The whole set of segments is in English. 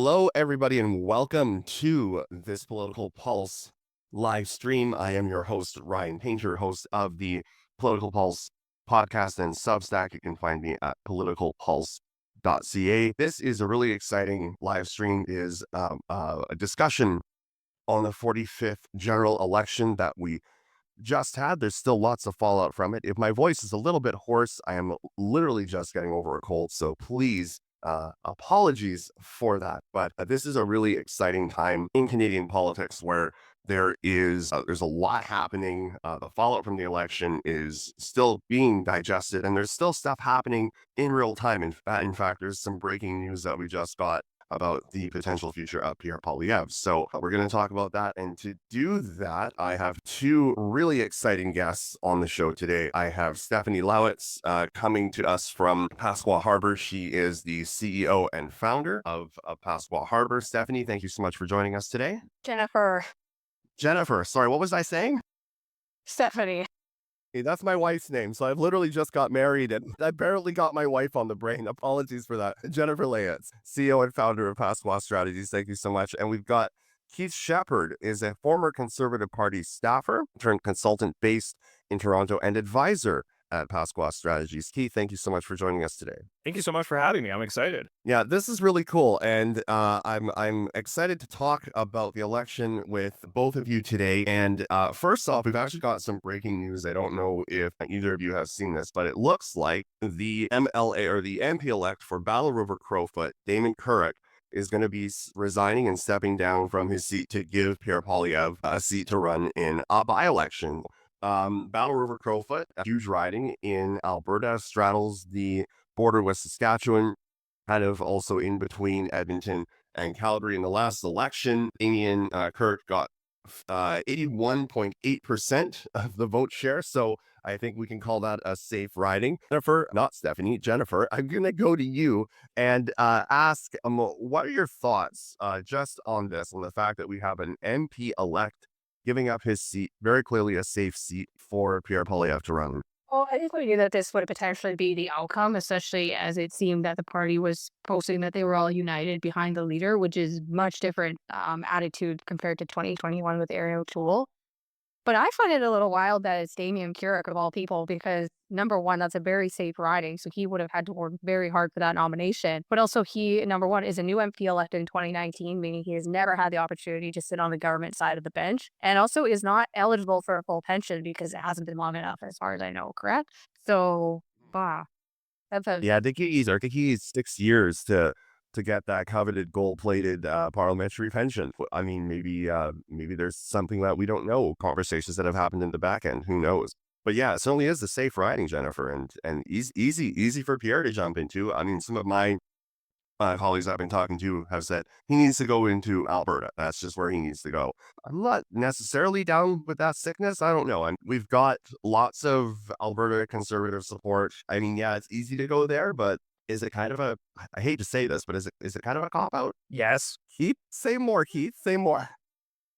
Hello, everybody, and welcome to this Political Pulse live stream. I am your host, Ryan Painter, host of the Political Pulse podcast and Substack. You can find me at politicalpulse.ca. This is a really exciting live stream. It is a discussion on the 45th general election that we just had. There's still lots of fallout from it. If my voice is a little bit hoarse, I am literally just getting over a cold, so please apologies for that. But this is a really exciting time in Canadian politics where there's a lot happening. The fallout from the election is still being digested, and there's still stuff happening in real time. In fact, there's some breaking news that we just got about the potential future of Pierre Poilievre. So we're going to talk about that. And to do that, I have two really exciting guests on the show today. I have Jennifer Laewetz coming to us from Paskwâw Harbour. She is the CEO and founder of Paskwâw Harbour. Stephanie, thank you so much for joining us today. Jennifer, sorry, what was I saying? Stephanie. Hey, that's my wife's name. So I've literally just got married and I barely got my wife on the brain. Apologies for that. Jennifer Laewetz, CEO and founder of Paskwâw Strategies. Thank you so much. And we've got Keith Sheppard, is a former Conservative Party staffer turned consultant based in Toronto and advisor at Paskwâw Strategies. Keith, thank you so much for joining us today. Thank you so much for having me. I'm excited. Yeah, this is really cool, and I'm excited to talk about the election with both of you today. And first off, we've actually got some breaking news. I don't know if either of you have seen this, but it looks like the MLA or the MP-elect for Battle Rover-Crowfoot, Damien Kurek, is going to be resigning and stepping down from his seat to give Pierre Poilievre a seat to run in a by-election. Battle Rover-Crowfoot, a huge riding in Alberta, straddles the border with Saskatchewan, kind of also in between Edmonton and Calgary. In the last election, Damien Kurek got 81.8% of the vote share. So I think we can call that a safe riding. Jennifer, not Stephanie, Jennifer, I'm going to go to you and ask, what are your thoughts just on this, on the fact that we have an MP-elect giving up his seat, very clearly a safe seat for Pierre Poilievre to run? Well, I think we knew that this would potentially be the outcome, especially as it seemed that the party was posting that they were all united behind the leader, which is much different attitude compared to 2021 with Erin O'Toole. But I find it a little wild that it's Damien Kurek of all people, because number one, that's a very safe riding. So he would have had to work very hard for that nomination. But also he, number one, is a new MP elected in 2019, meaning he has never had the opportunity to sit on the government side of the bench, and also is not eligible for a full pension because it hasn't been long enough, as far as I know, correct? So, that's a... Yeah, I think he's 6 years to get that coveted gold-plated parliamentary pension. I mean, maybe there's something that we don't know, conversations that have happened in the back end, who knows? But yeah, it certainly is the safe riding, Jennifer, and easy for Pierre to jump into. I mean, some of my colleagues I've been talking to have said he needs to go into Alberta. That's just where he needs to go. I'm not necessarily down with that sickness. I don't know. And we've got lots of Alberta Conservative support. I mean, yeah, it's easy to go there, but is it kind of I hate to say this, but is it kind of a cop-out? Yes. Keith, say more, Keith, say more.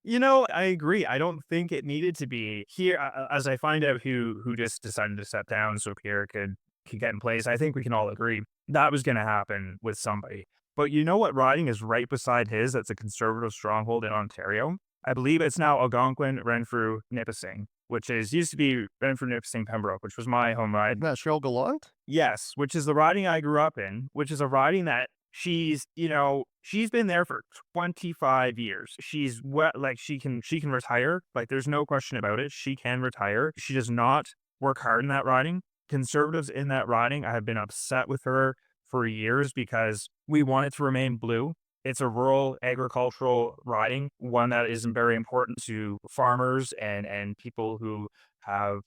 You know, I agree. I don't think it needed to be here. As I find out who just decided to step down so Pierre could get in place, I think we can all agree that was going to happen with somebody. But you know what riding is right beside his? That's a Conservative stronghold in Ontario. I believe it's now Algonquin, Renfrew, Nipissing, which used to be Renfrew, Nipissing, Pembroke, which was my home ride. That Cheryl Gallant? Yes, which is the riding I grew up in, which is a riding that she's been there for 25 years. She's she can retire. Like, there's no question about it. She can retire. She does not work hard in that riding. Conservatives in that riding, I have been upset with her for years because we want it to remain blue. It's a rural agricultural riding, one that is very important to farmers and people who have,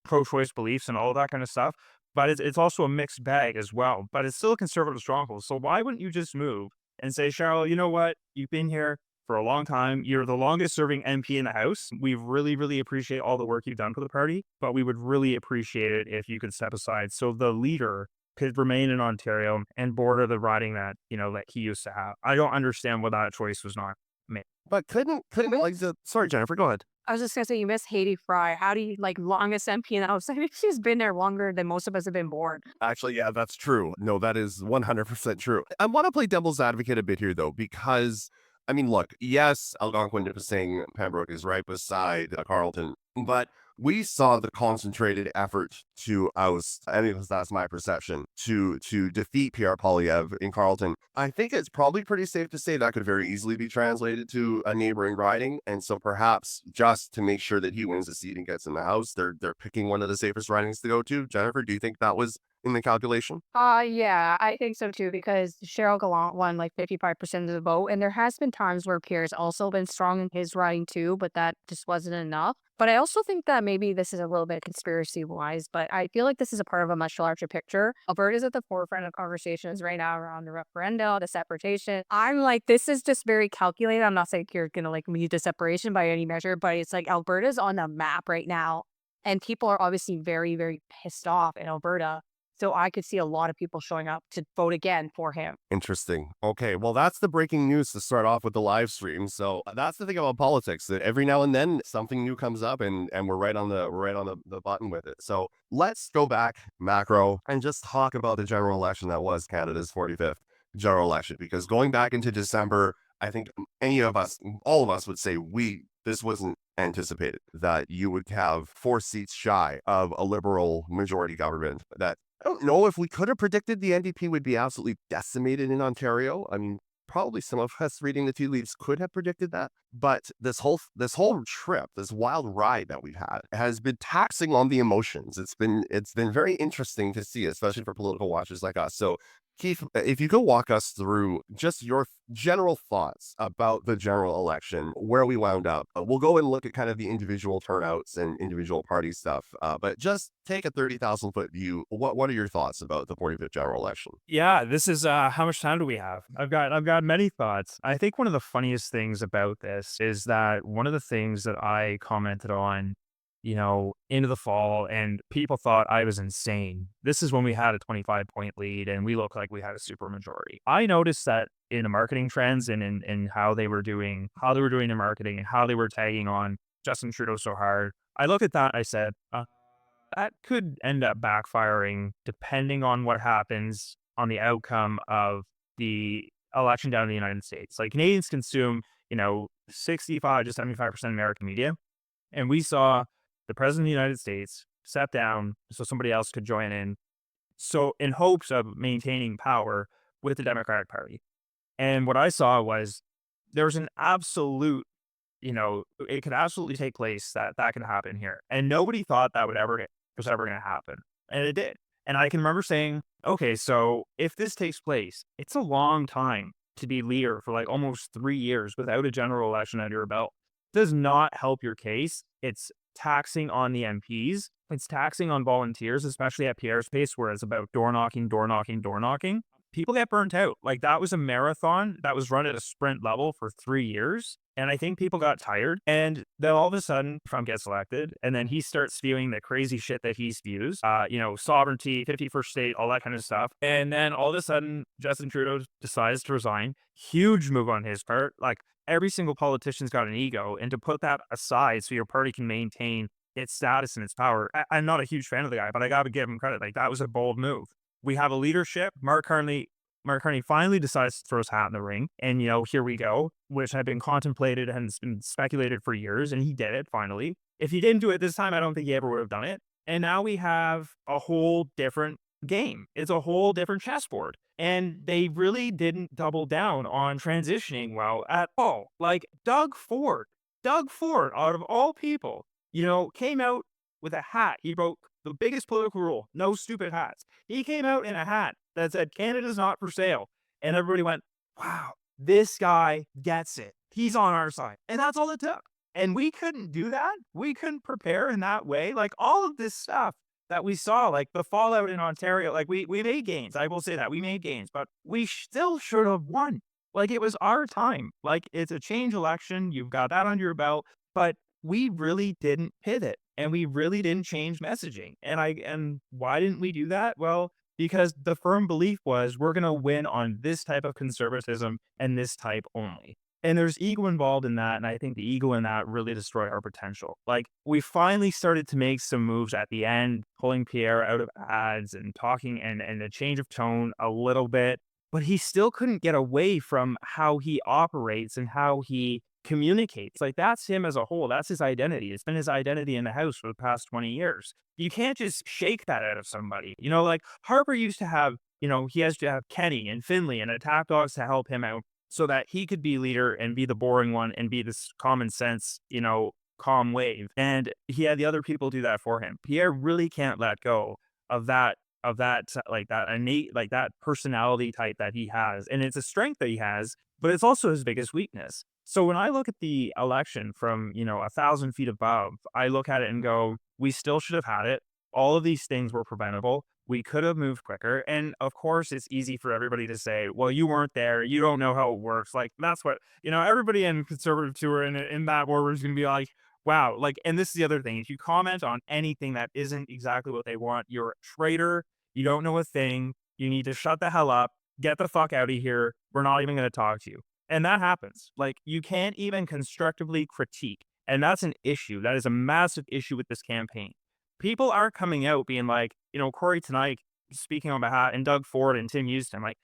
pro-choice beliefs and all that kind of stuff. But it's also a mixed bag as well. But it's still a Conservative stronghold. So why wouldn't you just move and say, Cheryl, you know what? You've been here for a long time. You're the longest serving MP in the House. We really, really appreciate all the work you've done for the party, but we would really appreciate it if you could step aside so the leader could remain in Ontario and border the riding that he used to have. I don't understand why that choice was not made. But couldn't sorry, Jennifer, go ahead. I was just gonna say, you miss Haiti Fry. How do you like longest MP in the House? I think she's been there longer than most of us have been born. Actually, yeah, that's true. No, that is 100% true. I want to play devil's advocate a bit here, though, because, I mean, look, yes, Algonquin was saying Pembroke is right beside Carleton, but we saw the concentrated effort to oust, I mean, that's my perception, to defeat Pierre Poilievre in Carleton. I think it's probably pretty safe to say that could very easily be translated to a neighboring riding, and so perhaps just to make sure that he wins the seat and gets in the House, they're picking one of the safest ridings to go to. Jennifer, do you think that was in the calculation? Yeah, I think so too, because Cheryl Gallant won like 55% of the vote. And there has been times where Pierre's also been strong in his riding too, but that just wasn't enough. But I also think that maybe this is a little bit conspiracy wise, but I feel like this is a part of a much larger picture. Alberta's at the forefront of conversations right now around the referenda, the separation. I'm like, this is just very calculated. I'm not saying you're gonna like lead to separation by any measure, but it's like Alberta's on the map right now. And people are obviously very, very pissed off in Alberta. So I could see a lot of people showing up to vote again for him. Interesting. Okay, well, that's the breaking news to start off with the live stream. So that's the thing about politics, that every now and then something new comes up, and we're right on the button with it. So let's go back macro and just talk about the general election that was Canada's 45th general election. Because going back into December, I think any of us, all of us, would say this wasn't anticipated, that you would have 4 seats shy of a Liberal majority government. That I don't know if we could have predicted the NDP would be absolutely decimated in Ontario. I mean, probably some of us reading the tea leaves could have predicted that. But this whole trip, this wild ride that we've had, has been taxing on the emotions. It's been very interesting to see, especially for political watchers like us. So, Keith, if you could walk us through just your general thoughts about the general election, where we wound up. We'll go and look at kind of the individual turnouts and individual party stuff, but just take a 30,000-foot view. What are your thoughts about the 45th general election? Yeah, this is how much time do we have? I've got many thoughts. I think one of the funniest things about this is that one of the things that I commented on, into the fall, and people thought I was insane. This is when we had a 25-point lead and we looked like we had a super majority. I noticed that in the marketing trends and in how they were doing their marketing and how they were tagging on Justin Trudeau so hard. I looked at that and I said, that could end up backfiring depending on what happens on the outcome of the election down in the United States. Like, Canadians consume, 65 to 75% American media. And we saw the president of the United States step down so somebody else could join in. So in hopes of maintaining power with the Democratic Party. And what I saw was there's an absolute, it could absolutely take place that could happen here. And nobody thought that was ever going to happen. And it did. And I can remember saying, okay, so if this takes place, it's a long time to be leader for like almost 3 years without a general election under your belt. Does not help your case. It's taxing on the MPs. It's taxing on volunteers, especially at Pierre's pace, where it's about door knocking. People get burnt out. Like, that was a marathon that was run at a sprint level for 3 years. And I think people got tired. And then all of a sudden, Trump gets elected. And then he starts spewing the crazy shit that he spews, sovereignty, 51st state, all that kind of stuff. And then all of a sudden, Justin Trudeau decides to resign. Huge move on his part. Like, every single politician's got an ego. And to put that aside so your party can maintain its status and its power. I'm not a huge fan of the guy, but I got to give him credit. Like, that was a bold move. We have a leadership. Mark Carney finally decides to throw his hat in the ring. And, here we go, which had been contemplated and has been speculated for years. And he did it finally. If he didn't do it this time, I don't think he ever would have done it. And now we have a whole different game. It's a whole different chessboard. And they really didn't double down on transitioning well at all. Like, Doug Ford, out of all people, came out with a hat. He broke the biggest political rule: no stupid hats. He came out in a hat that said Canada's not for sale. And everybody went, wow, this guy gets it. He's on our side. And that's all it took. And we couldn't do that. We couldn't prepare in that way. Like, all of this stuff that we saw, like the fallout in Ontario, like we made gains. I will say that we made gains, but we still should have won. Like, it was our time. Like, it's a change election. You've got that under your belt, but we really didn't pivot and we really didn't change messaging. And why didn't we do that? Well, because the firm belief was we're going to win on this type of conservatism and this type only. And there's ego involved in that, and I think the ego in that really destroyed our potential. Like, we finally started to make some moves at the end, pulling Pierre out of ads and talking and a change of tone a little bit, but he still couldn't get away from how he operates and how he communicates. Like, that's him as a whole. That's his identity. It's been his identity in the House for the past 20 years. You can't just shake that out of somebody. Like Harper used to have, he has to have Kenny and Finley and attack dogs to help him out so that he could be leader and be the boring one and be this common sense, calm wave. And he had the other people do that for him. Pierre really can't let go of that like that innate, like that personality type that he has. And it's a strength that he has, but it's also his biggest weakness. So when I look at the election from, 1,000 feet above, I look at it and go, we still should have had it. All of these things were preventable. We could have moved quicker. And of course, it's easy for everybody to say, well, you weren't there. You don't know how it works. Like, that's what, everybody in conservative tour in that boardroom is going to be like, wow. Like, and this is the other thing. If you comment on anything that isn't exactly what they want, you're a traitor. You don't know a thing. You need to shut the hell up. Get the fuck out of here. We're not even going to talk to you. And that happens. Like, you can't even constructively critique. And that's an issue. That is a massive issue with this campaign. People aren't coming out being like, Corey tonight speaking on behalf, and Doug Ford and Tim Houston, like,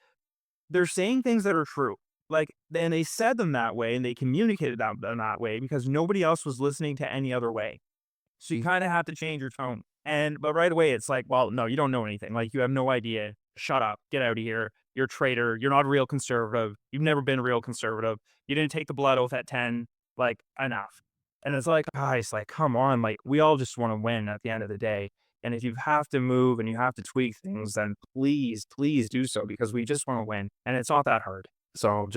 they're saying things that are true. Like, and they said them that way and they communicated them that way because nobody else was listening to any other way. So you kind of have to change your tone. But right away, it's like, well, no, you don't know anything. Like, you have no idea. Shut up. Get out of here. You're a traitor. You're not a real conservative. You've never been a real conservative. You didn't take the blood oath at 10. Like, enough. And it's like, guys, like, come on. Like, we all just want to win at the end of the day. And if you have to move and you have to tweak things, then please do so because we just want to win. And it's not that hard. So,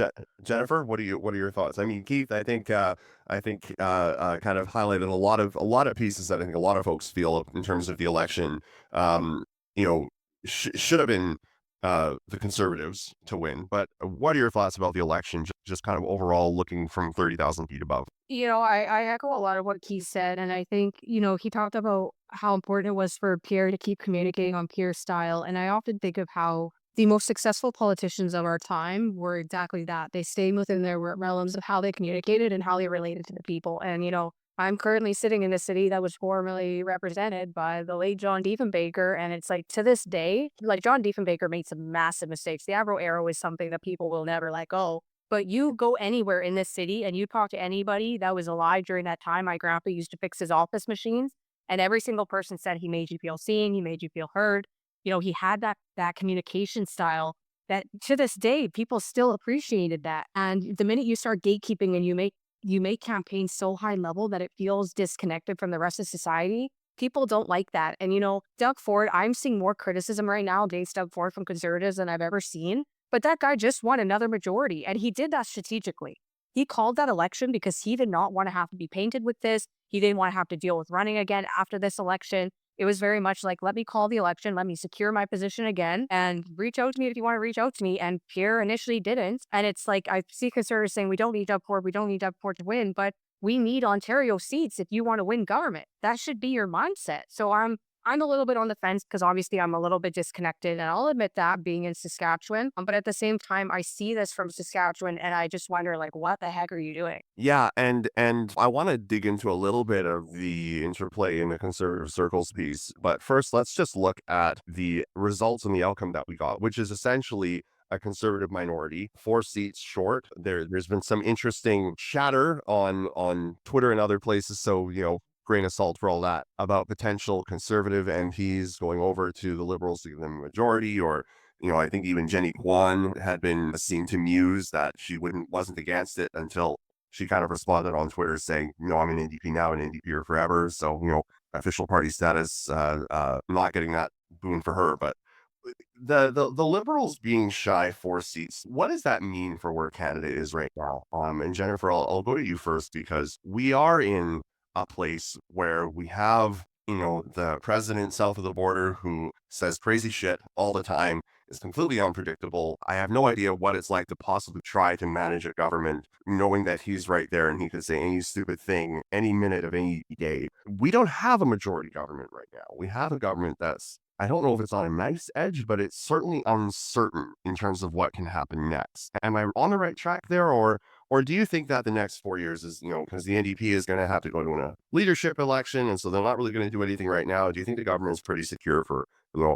Jennifer, what are your thoughts? I mean, Keith, I think kind of highlighted a lot of pieces that I think a lot of folks feel in terms of the election. You know, should have been the Conservatives to win. But what are your thoughts about the election, just kind of overall looking from 30,000 feet above? I echo a lot of what Keith said. And I think, he talked about how important it was for Pierre to keep communicating on Pierre's style. And I often think of how the most successful politicians of our time were exactly that. They stayed within their realms of how they communicated and how they related to the people. And, I'm currently sitting in a city that was formerly represented by the late John Diefenbaker. And it's like, to this day, like, John Diefenbaker made some massive mistakes. The Avro Arrow is something that people will never let go. But you go anywhere in this city and you talk to anybody that was alive during that time. My grandpa used to fix his office machines, and every single person said he made you feel seen, he made you feel heard. He had that communication style that to this day, people still appreciated that. And the minute you start gatekeeping and you make campaigns so high level that it feels disconnected from the rest of society, people don't like that. And, Doug Ford, I'm seeing more criticism right now against Doug Ford from Conservatives than I've ever seen. But that guy just won another majority, and he did that strategically. He called that election because he did not want to have to be painted with this. He didn't want to have to deal with running again after this election. It was very much like, let me call the election, let me secure my position again, and reach out to me if you want to reach out to me. And Pierre initially didn't. And it's like, I see Conservatives saying, we don't need Doug Ford to win, but we need Ontario seats if you want to win government. That should be your mindset. So I'm a little bit on the fence because obviously I'm a little bit disconnected, and I'll admit that being in Saskatchewan. But at the same time, I see this from Saskatchewan and I just wonder, like, what the heck are you doing? Yeah, and I want to dig into a little bit of the interplay in the conservative circles piece. But first, let's just look at the results and the outcome that we got, which is essentially a conservative minority, 4 seats short. There's been some interesting chatter on Twitter and other places. So, grain of salt for all that about potential conservative MPs going over to the Liberals to give them a majority, or I think even Jenny Kwan had been seen to muse that she wasn't against it until she kind of responded on Twitter saying, I'm an NDP now, an NDP forever. So, official party status, not getting that boon for her. But the Liberals being shy 4 seats, what does that mean for where Canada is right now? And Jennifer, I'll go to you first because we are in a place where we have, the president south of the border who says crazy shit all the time, is completely unpredictable. I have no idea what it's like to possibly try to manage a government, knowing that he's right there and he could say any stupid thing any minute of any day. We don't have a majority government right now. We have a government that's, I don't know if it's on a nice edge, but it's certainly uncertain in terms of what can happen next. Am I on the right track there, or Or do you think that the next 4 years is, because the NDP is going to have to go to a leadership election, and so they're not really going to do anything right now? Do you think the government is pretty secure for,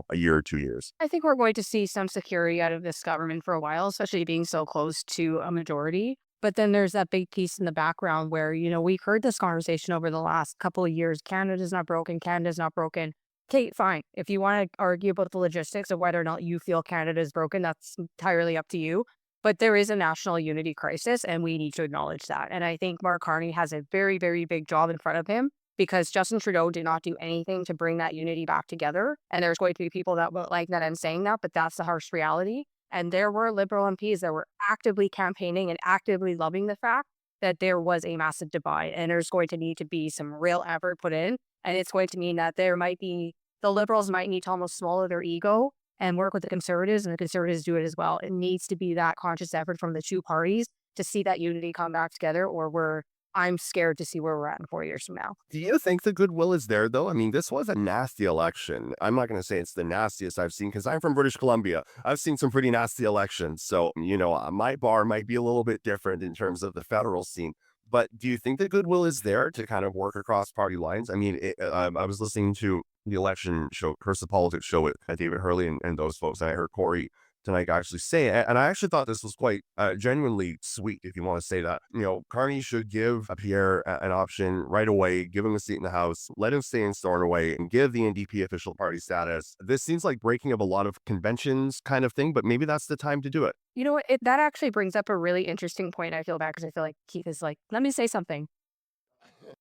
a year or 2 years? I think we're going to see some security out of this government for a while, especially being so close to a majority. But then there's that big piece in the background where, we've heard this conversation over the last couple of years. Canada's not broken. Canada's not broken. Okay, fine. If you want to argue about the logistics of whether or not you feel Canada is broken, that's entirely up to you. But there is a national unity crisis, and we need to acknowledge that. And I think Mark Carney has a very, very big job in front of him because Justin Trudeau did not do anything to bring that unity back together. And there's going to be people that won't like that I'm saying that, but that's the harsh reality. And there were Liberal MPs that were actively campaigning and actively loving the fact that there was a massive divide, and there's going to need to be some real effort put in. And it's going to mean that the Liberals might need to almost swallow their ego and work with the Conservatives, and the Conservatives do it as well. It needs to be that conscious effort from the two parties to see that unity come back together, or I'm scared to see where we're at in 4 years from now. Do you think the goodwill is there, though? I mean, this was a nasty election. I'm not going to say it's the nastiest I've seen because I'm from British Columbia. I've seen some pretty nasty elections. So, my bar might be a little bit different in terms of the federal scene. But do you think the goodwill is there to kind of work across party lines? I mean, I was listening to the election show, Curse of Politics show with David Hurley and those folks. And I heard Corey tonight actually say it. And I actually thought this was quite genuinely sweet, if you want to say that. Carney should give Pierre an option right away, give him a seat in the House, let him stay in Stornoway, and give the NDP official party status. This seems like breaking of a lot of conventions kind of thing, but maybe that's the time to do it. You know what? That actually brings up a really interesting point. I feel bad because I feel like Keith is like, let me say something.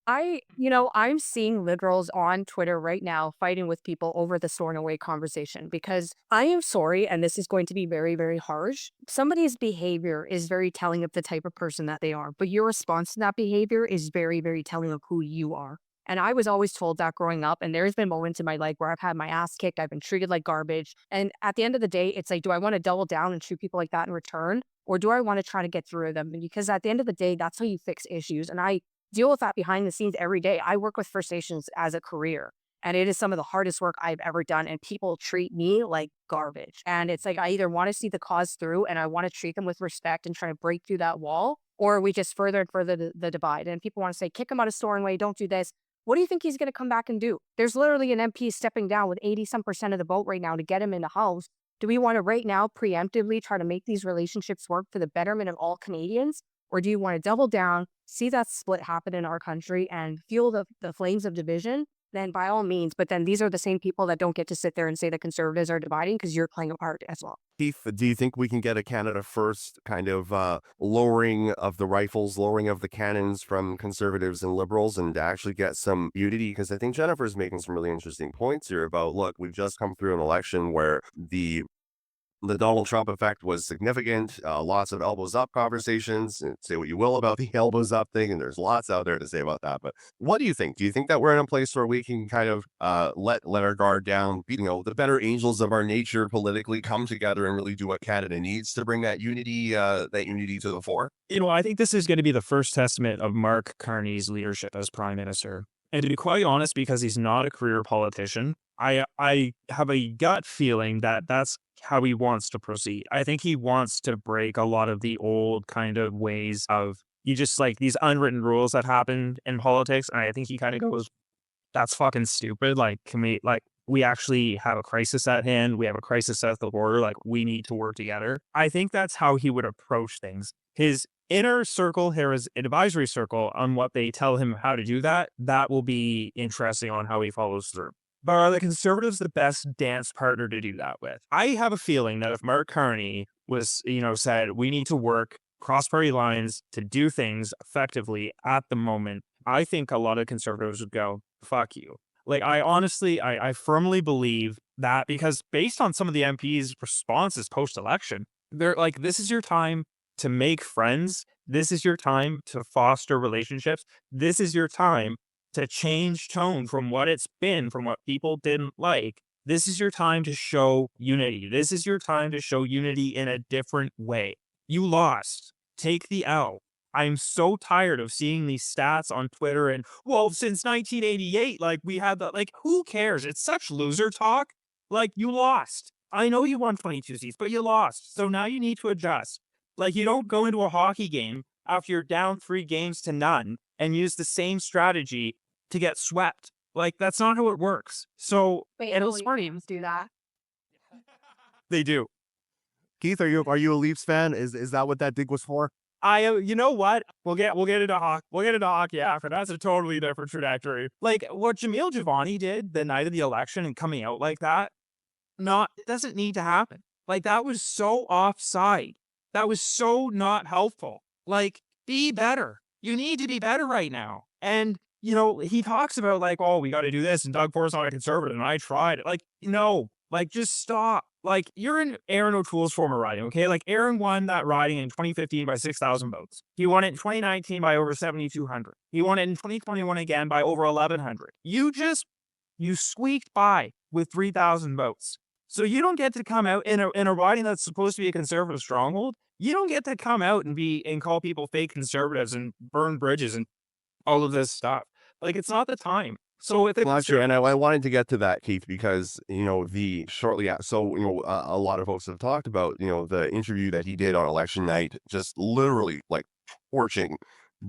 I'm seeing Liberals on Twitter right now fighting with people over the Stornoway conversation because I am sorry, and this is going to be very, very harsh. Somebody's behavior is very telling of the type of person that they are, but your response to that behavior is very, very telling of who you are. And I was always told that growing up, and there's been moments in my life where I've had my ass kicked, I've been treated like garbage. And at the end of the day, it's like, do I want to double down and treat people like that in return? Or do I want to try to get through them? Because at the end of the day, that's how you fix issues. And I deal with that behind the scenes every day. I work with First Nations as a career, and it is some of the hardest work I've ever done. And people treat me like garbage. And it's like, I either want to see the cause through and I want to treat them with respect and try to break through that wall, or we just further and further the divide. And people want to say, kick him out of Stornoway, don't do this. What do you think he's going to come back and do? There's literally an MP stepping down with 80% of the vote right now to get him in the House. Do we want to right now preemptively try to make these relationships work for the betterment of all Canadians? Or do you want to double down, see that split happen in our country and fuel the flames of division? Then by all means, but then these are the same people that don't get to sit there and say the Conservatives are dividing because you're playing a part as well. Keith, do you think we can get a Canada First kind of lowering of the rifles, lowering of the cannons from Conservatives and Liberals, and to actually get some unity? Because I think Jennifer's making some really interesting points here about, look, we've just come through an election where the Donald Trump effect was significant. Lots of elbows up conversations. And say what you will about the elbows up thing, and there's lots out there to say about that. But what do you think? Do you think that we're in a place where we can kind of let our guard down? The better angels of our nature politically come together and really do what Canada needs to bring that unity to the fore? I think this is going to be the first testament of Mark Carney's leadership as Prime Minister. And to be quite honest, because he's not a career politician, I have a gut feeling that that's how he wants to proceed. I think he wants to break a lot of the old kind of ways of you just like these unwritten rules that happen in politics. And I think he kind of goes, that's fucking stupid. Like, we actually have a crisis at hand. We have a crisis at the border. Like, we need to work together. I think that's how he would approach things. His inner circle, his advisory circle on what they tell him how to do that will be interesting on how he follows through. But are the Conservatives the best dance partner to do that with? I have a feeling that if Mark Carney was, said, we need to work cross-party lines to do things effectively at the moment, I think a lot of Conservatives would go, fuck you. Like, I firmly believe that because based on some of the MPs' responses post-election, they're like, this is your time to make friends. This is your time to foster relationships. This is your time to change tone from what it's been, from what people didn't like. This is your time to show unity. This is your time to show unity in a different way. You lost. Take the L. I'm so tired of seeing these stats on Twitter and, well, since 1988, we had that, who cares? It's such loser talk. You lost. I know you won 22 seats, but you lost. So now you need to adjust. You don't go into a hockey game after you're down 3-0 and use the same strategy to get swept. Like, that's not how it works. So Wait, it'll only teams do that. They do. Keith, are you a Leafs fan? Is that what that dig was for? You know what? We'll get into hockey. We'll get into hockey after. That's a totally different trajectory. Like what Jamil Giovanni did the night of the election and coming out like that, it doesn't need to happen. Like that was so offside. That was so not helpful. Like, be better. You need to be better right now. And he talks about like, oh, we got to do this, and Doug Ford's not a conservative, and I tried it. Like, no, like just stop. Like, you're in Aaron O'Toole's former riding, okay? Like, Aaron won that riding in 2015 by 6,000 votes. He won it in 2019 by over 7,200. He won it in 2021 again by over 1,100. You squeaked by with 3,000 votes. So you don't get to come out in a riding that's supposed to be a conservative stronghold. You don't get to come out and call people fake conservatives and burn bridges and all of this stuff. Like, it's not the time. So if Well, actually, and I wanted to get to that, Keith, because a lot of folks have talked about the interview that he did on election night, just literally like torching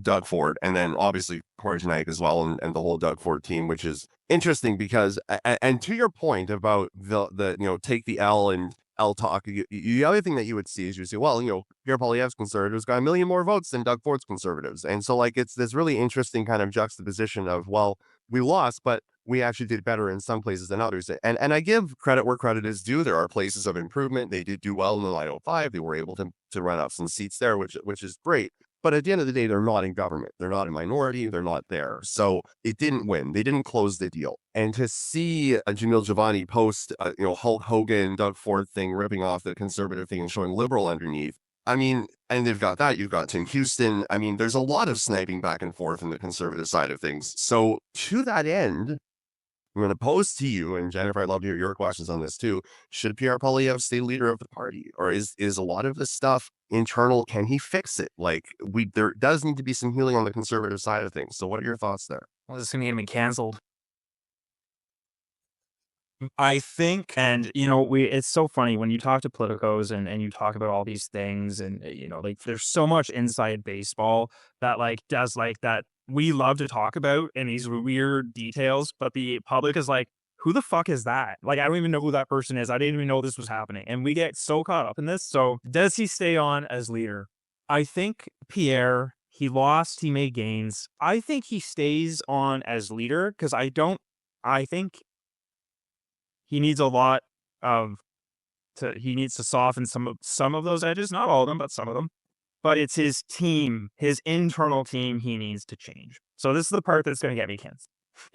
Doug Ford, and then obviously Corey Knight as well, and the whole Doug Ford team, which is interesting because, and to your point about the take the L and L talk, the other thing that you would see is well, Pierre Poilievre's conservatives got 1 million more votes than Doug Ford's conservatives, and so like it's this really interesting kind of juxtaposition of, well, we lost, but we actually did better in some places than others. And I give credit where credit is due. There are places of improvement. They did do well in the 905. They were able to run up some seats there, which is great. But at the end of the day, they're not in government. They're not a minority. They're not there. So it didn't win. They didn't close the deal. And to see Jamil Giovanni post, Hulk Hogan, Doug Ford thing, ripping off the conservative thing and showing liberal underneath. I mean, and they've got that. You've got Tim Houston. I mean, there's a lot of sniping back and forth in the conservative side of things. So to that end, I'm going to pose to you, and Jennifer, I'd love to hear your questions on this too. Should Pierre Poilievre stay leader of the party, or is a lot of this stuff internal? Can he fix it? Like, there does need to be some healing on the conservative side of things. So what are your thoughts there? Well, this is going to get me canceled. I think, and it's so funny when you talk to politicos and you talk about all these things, and like there's so much inside baseball that like does like that we love to talk about in these weird details, but the public is like, who the fuck is that? Like, I don't even know who that person is. I didn't even know this was happening, and we get so caught up in this. So does he stay on as leader? I think Pierre, he lost, he made gains. I think he stays on as leader because I think he needs a lot he needs to soften some of those edges, not all of them, but some of them. But it's his team, his internal team he needs to change. So this is the part that's going to get me canceled.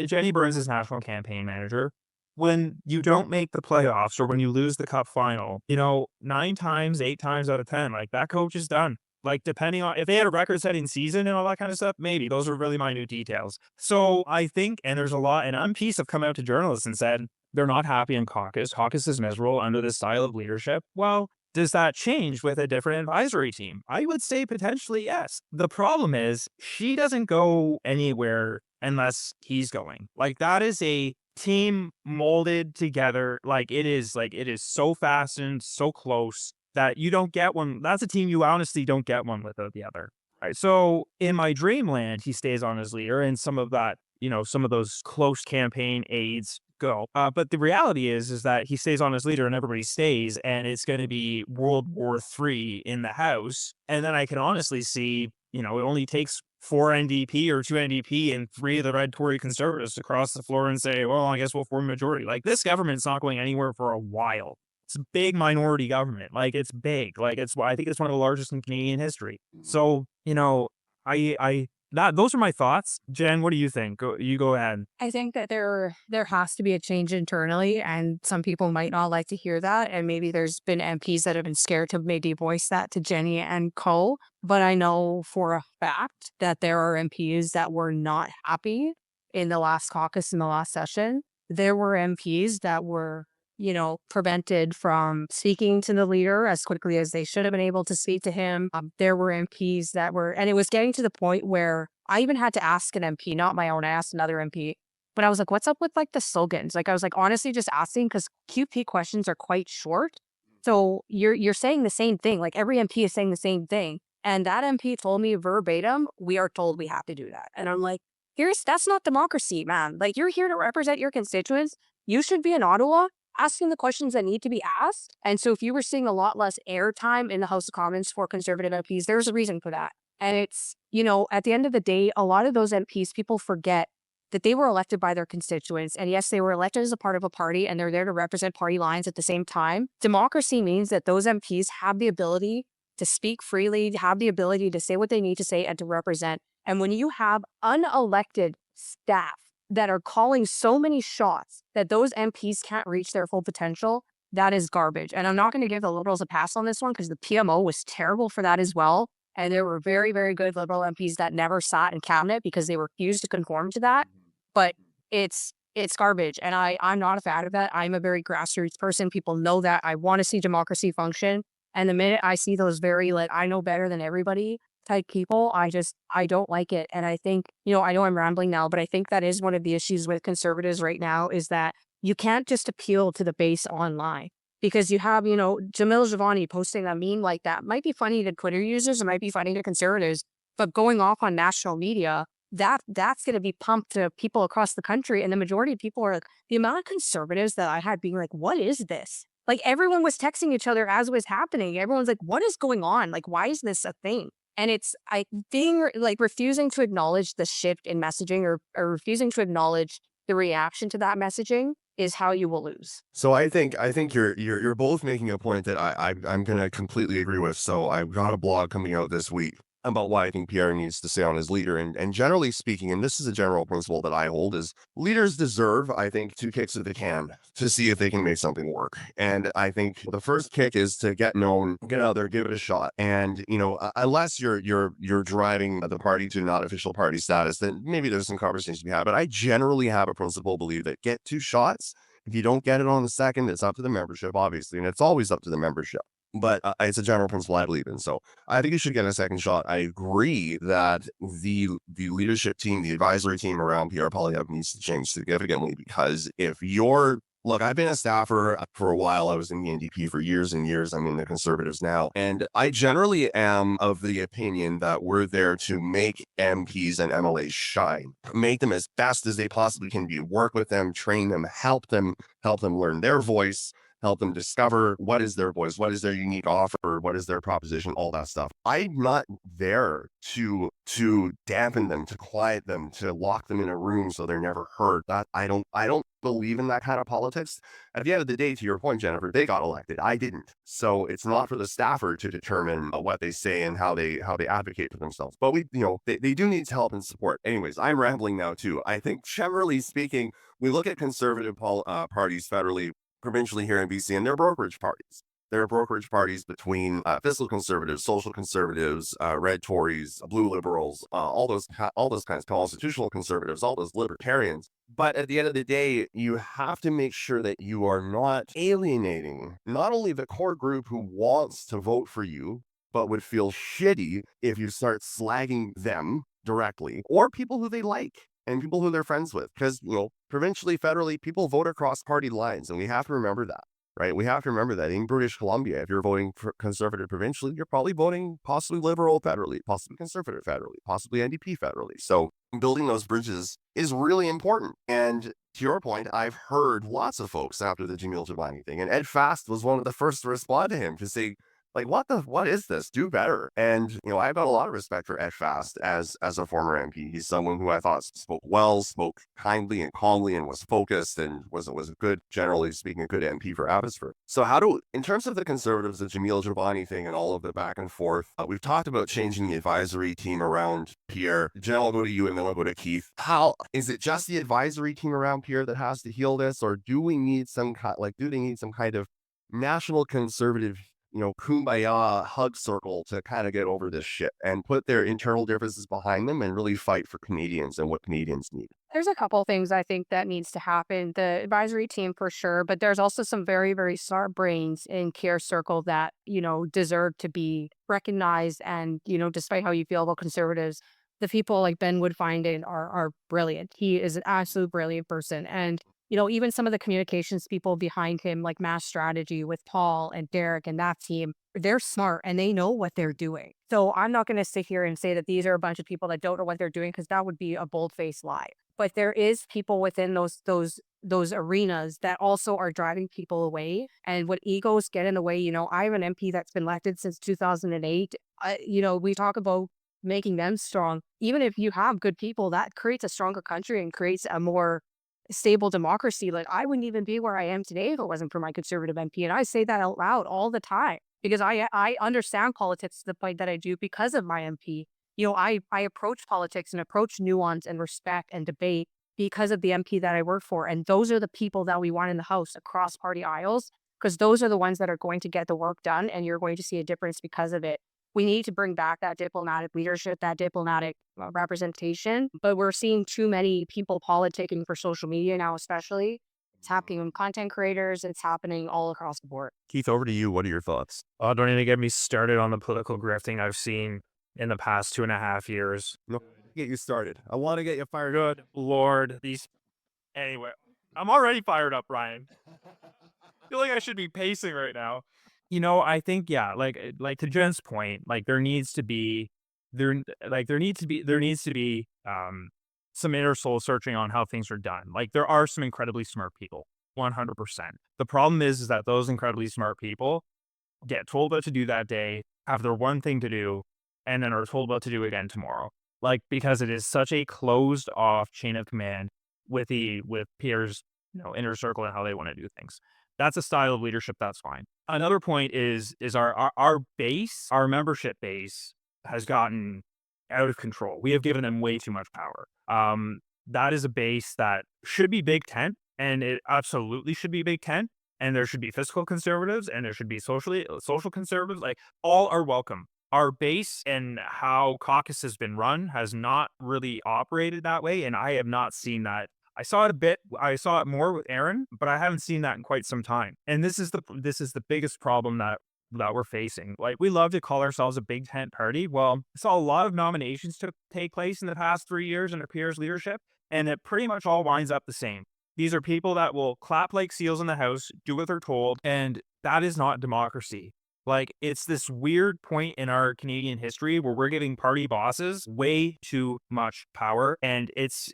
Jenny Burns is national campaign manager. When you don't make the playoffs or when you lose the cup final, 9 times, 8 times out of 10, like that coach is done. Like, depending on if they had a record-setting season and all that kind of stuff, maybe those are really minute details. So I think, and there's a lot, and MPs have come out to journalists and said they're not happy in caucus. Caucus is miserable under this style of leadership. Well, does that change with a different advisory team? I would say potentially yes. The problem is she doesn't go anywhere unless he's going. Like, that is a team molded together. Like, it is so fastened, so close that you don't get one. That's a team you honestly don't get one without the other. Right. So in my dreamland, he stays on as leader, and some of that, some of those close campaign aides go. But the reality is that he stays on as leader and everybody stays, and it's going to be World War III in the House. And then I can honestly see, it only takes 4 NDP or 2 NDP and 3 of the red Tory conservatives to cross the floor and say, well, I guess we'll form a majority. Like, this government's not going anywhere for a while. It's a big minority government. Like, it's big. Like, I think it's one of the largest in Canadian history. So, those are my thoughts. Jen, what do you think? You go ahead. I think that there has to be a change internally, and some people might not like to hear that. And maybe there's been MPs that have been scared to maybe voice that to Jenny and co. But I know for a fact that there are MPs that were not happy in the last caucus in the last session. There were MPs that were prevented from speaking to the leader as quickly as they should have been able to speak to him. There were MPs that were, and it was getting to the point where I even had to ask an MP, not my own, I asked another MP, but I was like, what's up with like the slogans? Like, I was like, honestly, just asking because QP questions are quite short. So you're saying the same thing. Like, every MP is saying the same thing. And that MP told me verbatim, we are told we have to do that. And I'm like, that's not democracy, man. Like, you're here to represent your constituents. You should be in Ottawa asking the questions that need to be asked. And so if you were seeing a lot less airtime in the House of Commons for Conservative MPs, there's a reason for that. And it's, at the end of the day, a lot of those MPs, people forget that they were elected by their constituents. And yes, they were elected as a part of a party and they're there to represent party lines at the same time. Democracy means that those MPs have the ability to speak freely, have the ability to say what they need to say and to represent. And when you have unelected staff that are calling so many shots that those MPs can't reach their full potential, that is garbage. And I'm not going to give the Liberals a pass on this one because the PMO was terrible for that as well. And there were very, very good Liberal MPs that never sat in cabinet because they refused to conform to that. But it's garbage. And I'm not a fan of that. I'm a very grassroots person. People know that. I want to see democracy function. And the minute I see those very, I know better than everybody type people, I don't like it. And I think, I know I'm rambling now, but I think that is one of the issues with Conservatives right now is that you can't just appeal to the base online. Because you have, Jamil Javani posting a meme like that might be funny to Twitter users, it might be funny to Conservatives, but going off on national media, that's going to be pumped to people across the country. And the majority of people are like, the amount of Conservatives that I had being like, what is this? Like, everyone was texting each other as it was happening. Everyone's like, what is going on? Like, why is this a thing? And it's refusing to acknowledge the shift in messaging or refusing to acknowledge the reaction to that messaging is how you will lose. So I think you're both making a point that I'm gonna completely agree with. So I've got a blog coming out this week about why I think Pierre needs to stay on as leader. And generally speaking, and this is a general principle that I hold, is leaders deserve, I think, 2 kicks if they can to see if they can make something work. And I think the first kick is to get known, get out there, give it a shot. And, unless you're driving the party to not official party status, then maybe there's some conversations to be had. But I generally have a principle believe that get 2 shots. If you don't get it on the second, it's up to the membership, obviously. And it's always up to the membership. But it's a general principle I believe in. So I think you should get a second shot. I agree that the leadership team, the advisory team around Pierre Poilievre needs to change significantly because look, I've been a staffer for a while. I was in the NDP for years and years. I'm in the Conservatives now. And I generally am of the opinion that we're there to make MPs and MLAs shine, make them as best as they possibly can be, work with them, train them, help them learn their voice, help them discover what is their voice, what is their unique offer, what is their proposition, all that stuff. I'm not there to dampen them, to quiet them, to lock them in a room so they're never heard. That I don't believe in that kind of politics. At the end of the day, to your point, Jennifer, they got elected. I didn't. So it's not for the staffer to determine what they say and how they advocate for themselves. But they do need help and support. Anyways, I'm rambling now too. I think generally speaking, we look at Conservative parties federally, provincially here in BC, and they're brokerage parties. There are brokerage parties between fiscal conservatives, social conservatives, red Tories, blue liberals, all those kinds, constitutional conservatives, all those libertarians. But at the end of the day, you have to make sure that you are not alienating not only the core group who wants to vote for you, but would feel shitty if you start slagging them directly, or people who they like and people who they're friends with. Because, provincially, federally, people vote across party lines, and we have to remember that. Right? We have to remember that in British Columbia, if you're voting for Conservative provincially, you're probably voting possibly Liberal federally, possibly Conservative federally, possibly NDP federally. So building those bridges is really important. And to your point, I've heard lots of folks after the Jamil Javani thing, and Ed Fast was one of the first to respond to him to say, like, what is this? Do better. And, I've got a lot of respect for Ed Fast as a former MP. He's someone who I thought spoke well, spoke kindly and calmly, and was focused, and was a good, generally speaking, a good MP for Abbotsford. So in terms of the Conservatives, the Jamil Javani thing and all of the back and forth, we've talked about changing the advisory team around Pierre. Jen, I'll go to you and then I'll go to Keith. How is it just the advisory team around Pierre that has to heal this, or do they need some kind of national Conservative kumbaya hug circle to kind of get over this shit and put their internal differences behind them and really fight for Canadians and what Canadians need? There's a couple things I think that needs to happen. The advisory team for sure, but there's also some very, very smart brains in Pierre's circle that, deserve to be recognized. And, despite how you feel about Conservatives, the people like Ben Woodfinden are brilliant. He is an absolute brilliant person. And even some of the communications people behind him, like Mass Strategy with Paul and Derek and that team, they're smart and they know what they're doing. So I'm not going to sit here and say that these are a bunch of people that don't know what they're doing, because that would be a bold-faced lie. But there is people within those arenas that also are driving people away. And when egos get in the way, I have an MP that's been elected since 2008. We talk about making them strong. Even if you have good people, that creates a stronger country and creates a more stable democracy. Like, I wouldn't even be where I am today if it wasn't for my Conservative MP. And I say that out loud all the time, because I understand politics to the point that I do because of my MP. I approach politics and approach nuance and respect and debate because of the MP that I work for. And those are the people that we want in the House across party aisles, because those are the ones that are going to get the work done, and you're going to see a difference because of it. We need to bring back that diplomatic leadership, that diplomatic representation. But we're seeing too many people politicking for social media now, especially. It's happening with content creators. It's happening all across the board. Keith, over to you. What are your thoughts? Oh, don't even get me started on the political grifting I've seen in the past 2.5 years. No, get you started. I want to get you fired. Good Lord. Anyway, I'm already fired up, Ryan. I feel like I should be pacing right now. I think, yeah, like to Jen's point, like there needs to be some inner soul searching on how things are done. Like, there are some incredibly smart people, 100%. The problem is that those incredibly smart people get told what to do that day, have their one thing to do, and then are told what to do again tomorrow. Like, because it is such a closed off chain of command with Pierre's, inner circle and how they want to do things. That's a style of leadership. That's fine. Another point is our base, our membership base has gotten out of control. We have given them way too much power. That is a base that should be Big Tent, and it absolutely should be Big Tent. And there should be fiscal conservatives, and there should be social conservatives. Like, all are welcome. Our base and how caucus has been run has not really operated that way, and I have not seen that. I saw it a bit. I saw it more with Aaron, but I haven't seen that in quite some time. And this is the biggest problem that we're facing. Like, we love to call ourselves a Big Tent party. Well, I saw a lot of nominations take place in the past 3 years under Pierre's leadership, and it pretty much all winds up the same. These are people that will clap like seals in the House, do what they're told, and that is not democracy. Like, it's this weird point in our Canadian history where we're giving party bosses way too much power, and it's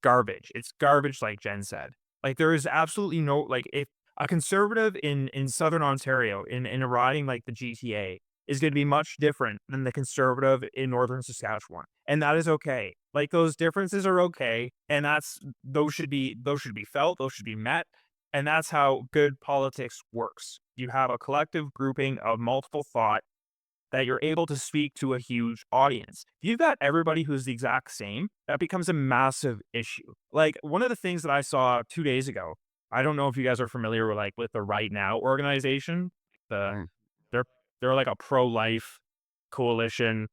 garbage. It's garbage, like Jen said. Like, there is absolutely no, like, if a conservative in Southern Ontario, in a riding like the GTA, is going to be much different than the conservative in Northern Saskatchewan. And that is okay. Like, those differences are okay. And those should be felt, those should be met. And that's how good politics works. You have a collective grouping of multiple thought that you're able to speak to a huge audience. If you've got everybody who's the exact same, that becomes a massive issue. Like, one of the things that I saw 2 days ago, I don't know if you guys are familiar with the Right Now organization. They're like a pro-life coalition,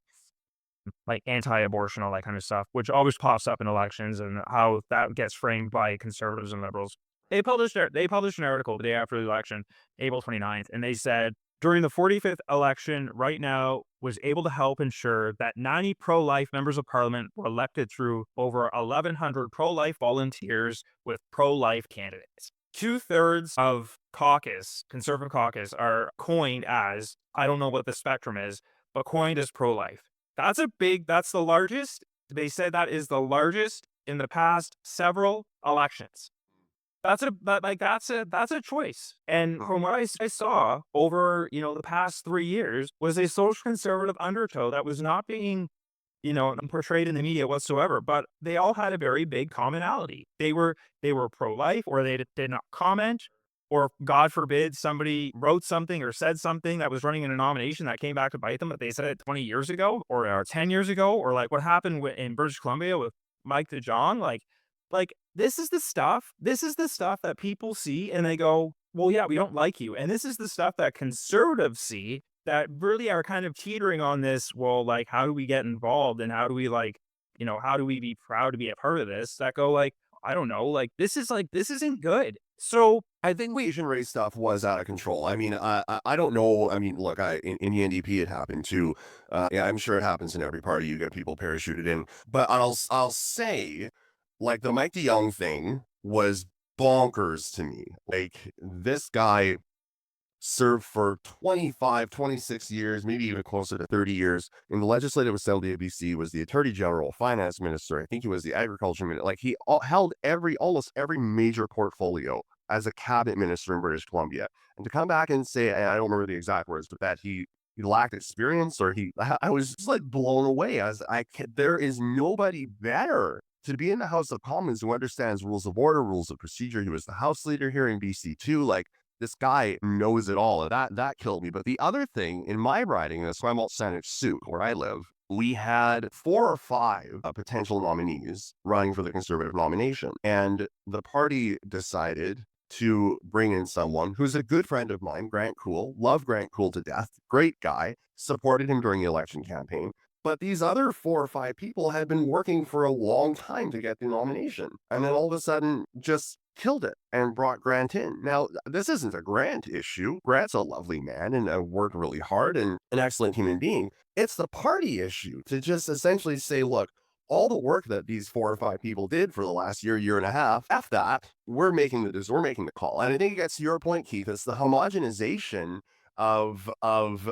like anti-abortion, all that kind of stuff, which always pops up in elections, and how that gets framed by conservatives and liberals. They published an article the day after the election, April 29th, and they said, during the 45th election, Right Now was able to help ensure that 90 pro-life members of parliament were elected through over 1,100 pro-life volunteers with pro-life candidates. 2/3 of conservative caucus, are coined as, I don't know what the spectrum is, but coined as pro-life. That's the largest. They said that is the largest in the past several elections. That's a choice. And from what I saw over, the past 3 years, was a social conservative undertow that was not being, portrayed in the media whatsoever. But they all had a very big commonality. They were pro-life, or they did not comment, or God forbid somebody wrote something or said something that was running in a nomination that came back to bite them, that they said it 20 years ago or 10 years ago, or like what happened in British Columbia with Mike DeJong. Like, this is the stuff that people see and they go, well, yeah, we don't like you. And this is the stuff that conservatives see that really are kind of teetering on this. Well, like, how do we get involved, and how do we, like, how do we be proud to be a part of this? That go, like, I don't know, like, this isn't good. So I think the Asian race stuff was out of control. I mean, I don't know. I mean, look, in the NDP it happened too. Yeah, I'm sure it happens in every party. You get people parachuted in. But I'll say, like, the Mike DeYoung thing was bonkers to me. Like, this guy served for 25, 26 years, maybe even closer to 30 years in the Legislative Assembly of BC, was the Attorney General, Finance Minister. I think he was the Agriculture Minister. Like, he held almost every major portfolio as a cabinet minister in British Columbia. And to come back and say, and I don't remember the exact words, but that he lacked experience, or I was just like blown away. There is nobody better to be in the House of Commons who understands rules of order, rules of procedure. He was the House Leader here in BC too. Like, this guy knows it all. And that killed me. But the other thing in my riding, the Esquimalt Senate Sioux, where I live, we had 4 or 5 potential nominees running for the Conservative nomination. And the party decided to bring in someone who's a good friend of mine, Grant Cool. Love Grant Cool to death. Great guy. Supported him during the election campaign. But these other 4 or 5 people had been working for a long time to get the nomination. And then all of a sudden just killed it and brought Grant in. Now, this isn't a Grant issue. Grant's a lovely man and worked really hard and an excellent human being. It's the party issue to just essentially say, look, all the work that these 4 or 5 people did for the last year and a half, F that, we're making the call. And I think it gets to your point, Keith. It's the homogenization of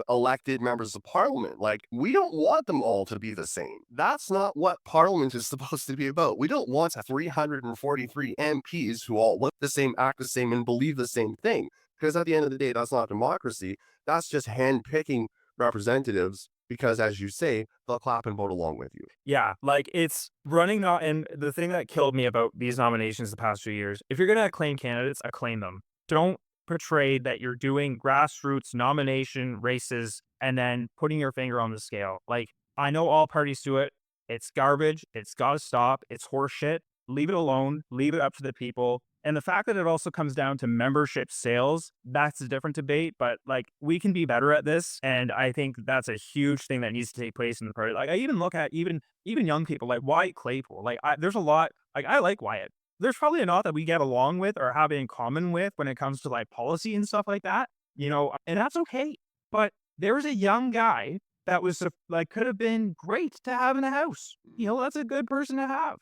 elected members of parliament. Like, we don't want them all to be the same. That's not what parliament is supposed to be about. We don't want 343 MPs who all look the same, act the same, and believe the same thing. Because at the end of the day, that's not democracy. That's just hand-picking representatives because, as you say, they'll clap and vote along with you. Yeah, like it's running not. And the thing that killed me about these nominations the past few years, if you're going to acclaim candidates, acclaim them. Don't portray that you're doing grassroots nomination races and then putting your finger on the scale. Like, I know all parties do it. It's garbage. It's got to stop. It's horseshit. Leave it alone. Leave it up to the people. And the fact that it also comes down to membership sales, that's a different debate, but like, we can be better at this. And I think that's a huge thing that needs to take place in the party. Like, I even look at even young people like Wyatt Claypool. Like, there's a lot, like, I like Wyatt. There's probably a lot that we get along with or have in common with when it comes to like policy and stuff like that, and that's okay. But there was a young guy that was like, could have been great to have in the house. That's a good person to have.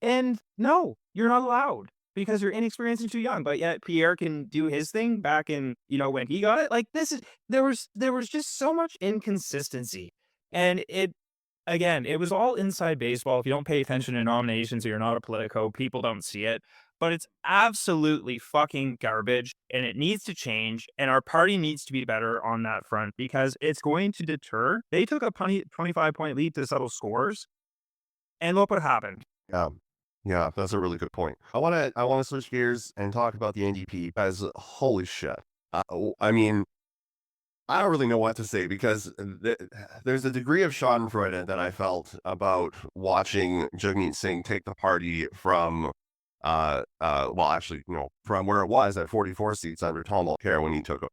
And no, you're not allowed because you're inexperienced and too young. But yet Pierre can do his thing back in, when he got it. Like, there was just so much inconsistency. And it was all inside baseball. If you don't pay attention to nominations or you're not a politico, people don't see it. But it's absolutely fucking garbage and it needs to change. And our party needs to be better on that front because it's going to deter. They took a 25-point lead to settle scores. And look what happened. Yeah, that's a really good point. I want to switch gears and talk about the NDP because holy shit. I mean, I don't really know what to say because there's a degree of schadenfreude that I felt about watching Jagmeet Singh take the party from, from where it was at 44 seats under Tom Mulcair when he took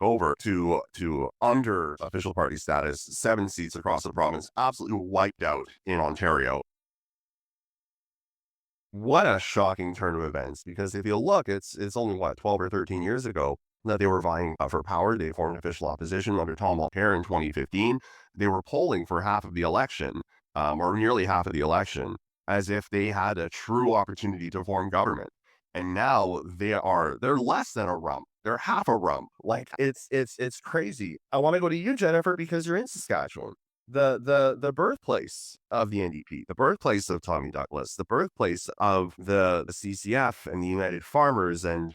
over to under official party status, 7 seats across the province, absolutely wiped out in Ontario. What a shocking turn of events, because if you look, it's only 12 or 13 years ago that they were vying for power. They formed official opposition under Tom Mulcair in 2015. They were polling for half of the election, or nearly half of the election, as if they had a true opportunity to form government. And now they're less than a rump. They're half a rump. Like, it's crazy. I want to go to you, Jennifer, because you're in Saskatchewan. The birthplace of the NDP, the birthplace of Tommy Douglas, the birthplace of the CCF and the United Farmers, and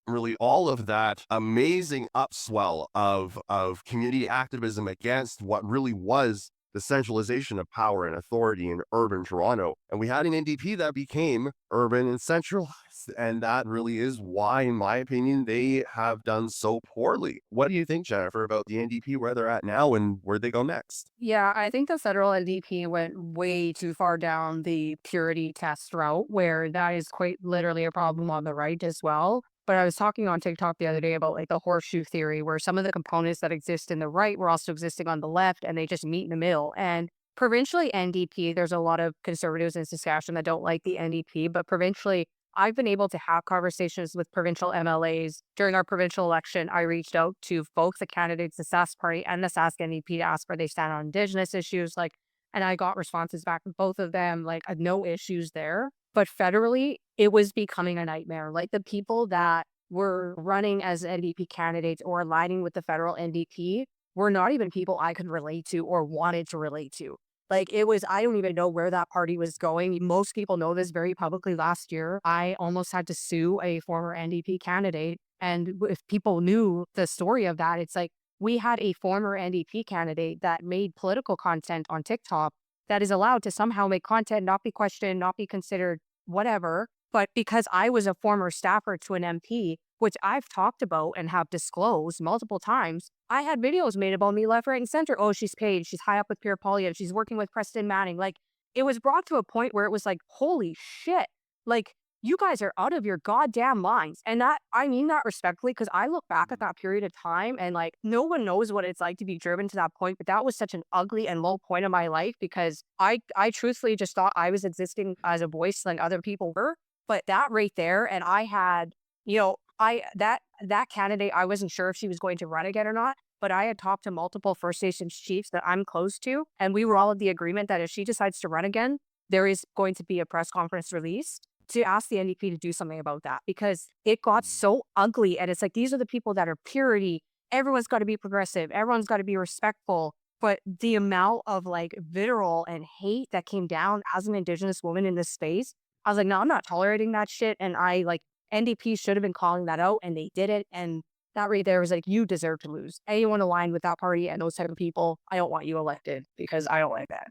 really all of that amazing upswell of community activism against what really was the centralization of power and authority in urban Toronto. And we had an NDP that became urban and centralized. And that really is why, in my opinion, they have done so poorly. What do you think, Jennifer, about the NDP, where they're at now and where they go next? Yeah, I think the federal NDP went way too far down the purity test route, where that is quite literally a problem on the right as well. But I was talking on TikTok the other day about like the horseshoe theory, where some of the components that exist in the right were also existing on the left, and they just meet in the middle. And provincially, NDP, there's a lot of conservatives in Saskatchewan that don't like the NDP, but provincially, I've been able to have conversations with provincial MLAs. During our provincial election, I reached out to both the candidates, the Sask Party and the Sask NDP, to ask where they stand on Indigenous issues. And I got responses back from both of them, no issues there. But federally, it was becoming a nightmare. Like the people that were running as NDP candidates or aligning with the federal NDP were not even people I could relate to or wanted to relate to. Like it was, I don't even know where that party was going. Most people know this very publicly. Last year, I almost had to sue a former NDP candidate. And if people knew the story of that, it's like we had a former NDP candidate that made political content on TikTok that is allowed to somehow make content, not be questioned, not be considered, whatever. But because I was a former staffer to an MP, which I've talked about and have disclosed multiple times, I had videos made about me left, right, and center. Oh, she's paid. She's high up with Pierre Poilievre. She's working with Preston Manning. Like, it was brought to a point where it was like, holy shit. Like, you guys are out of your goddamn minds. And that, I mean that respectfully, because I look back at that period of time and like, no one knows what it's like to be driven to that point. But that was such an ugly and low point of my life because I truthfully just thought I was existing as a voice like other people were. But that right there, and I had, that candidate, I wasn't sure if she was going to run again or not, but I had talked to multiple First Nations chiefs that I'm close to, and we were all of the agreement that if she decides to run again, there is going to be a press conference released to ask the NDP to do something about that because it got so ugly. And it's like, these are the people that are purity. Everyone's got to be progressive. Everyone's got to be respectful. But the amount of like vitriol and hate that came down as an Indigenous woman in this space, I was like, no, I'm not tolerating that shit. And I like NDP should have been calling that out and they did it. And that right there was like, you deserve to lose. Anyone aligned with that party and those type of people, I don't want you elected because I don't like that.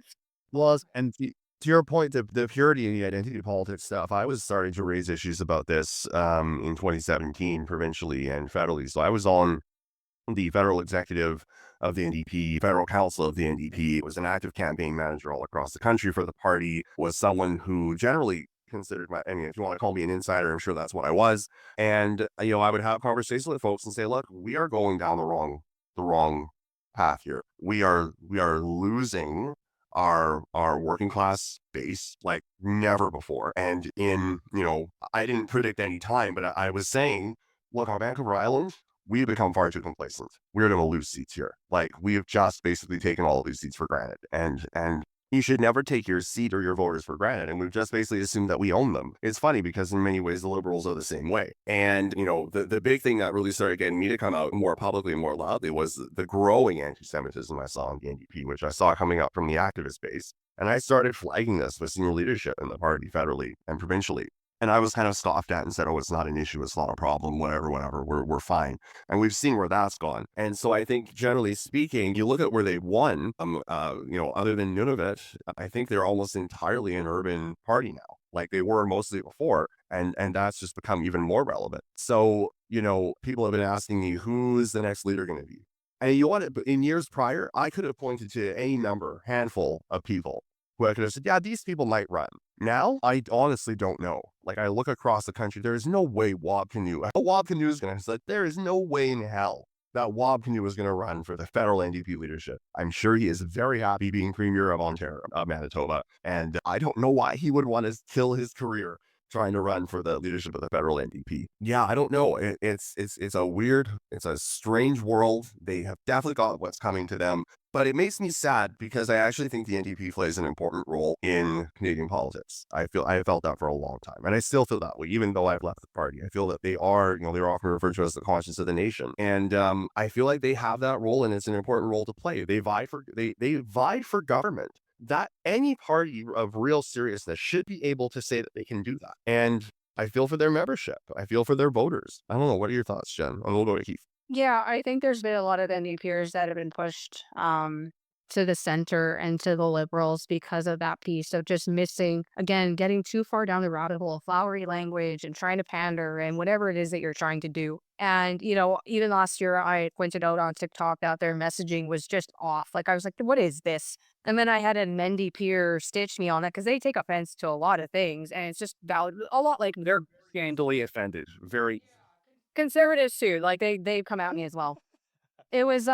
Well, and to your point, the purity and the identity politics stuff, I was starting to raise issues about this in 2017, provincially and federally. So I was on the federal executive of the NDP, federal council of the NDP, was an active campaign manager all across the country for the party, was someone who generally considered I mean, if you want to call me an insider, I'm sure that's what I was. And, I would have conversations with folks and say, look, we are going down the wrong path here. We are losing our working class base like never before. And I didn't predict any time, but I was saying, look, on Vancouver Island, we've become far too complacent. We're going to lose seats here. Like we have just basically taken all of these seats for granted. And you should never take your seat or your voters for granted. And we've just basically assumed that we own them. It's funny because in many ways, the Liberals are the same way. And, the big thing that really started getting me to come out more publicly and more loudly was the growing anti-Semitism I saw in the NDP, which I saw coming up from the activist base. And I started flagging this with senior leadership in the party federally and provincially. And I was kind of scoffed at and said, oh, it's not an issue. It's not a problem, whatever. We're fine. And we've seen where that's gone. And so I think generally speaking, you look at where they've won, other than Nunavut, I think they're almost entirely an urban party now, like they were mostly before. And that's just become even more relevant. So, people have been asking me, who is the next leader going to be? And in years prior, I could have pointed to any handful of people who I could have said, yeah, these people might run. Now, I honestly don't know. Like, I look across the country, there is no way Wab Kinew is going to say, there is no way in hell that Wab Kinew is going to run for the federal NDP leadership. I'm sure he is very happy being Premier of Manitoba. And I don't know why he would want to kill his career trying to run for the leadership of the federal NDP. Yeah, I don't know. It's a strange world. They have definitely got what's coming to them. But it makes me sad because I actually think the NDP plays an important role in Canadian politics. I have felt that for a long time. And I still feel that way, even though I've left the party. I feel that they are, they're often referred to as the conscience of the nation. And I feel like they have that role and it's an important role to play. They vie for government. That any party of real seriousness should be able to say that they can do that. And I feel for their membership. I feel for their voters. I don't know. What are your thoughts, Jen? We'll go to Keith. Yeah, I think there's been a lot of NDPers that have been pushed to the center and to the Liberals because of that piece of just missing, again, getting too far down the rabbit hole, flowery language and trying to pander and whatever it is that you're trying to do. And, even last year, I pointed out on TikTok that their messaging was just off. Like, I was like, what is this? And then I had an NDPer stitch me on it because they take offense to a lot of things. And it's just valid, a lot like They're scandally offended. Very. conservatives too. Like, they've come at me as well. It was,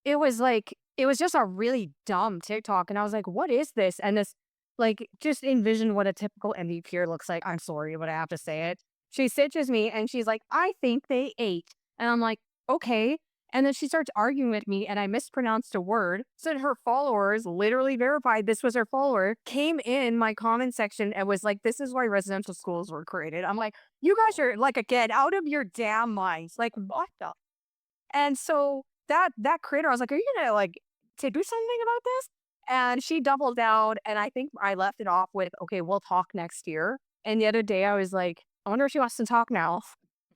it was just a really dumb TikTok. And I was like, what is this? And this, like, just envision what a typical NDPer looks like. I'm sorry, but I have to say it. She stitches me and she's like, I think they ate. And I'm like, okay. And then she starts arguing with me, and I mispronounced a word. So her followers literally verified this was her follower, came in my comment section and was like, "This is why residential schools were created." I'm like, "You guys are like, again, out of your damn minds. Like, what the?" And so that critter, I was like, "Are you gonna like to do something about this?" And she doubled down, and I think I left it off with, "Okay, we'll talk next year." And the other day, I was like, "I wonder if she wants to talk now."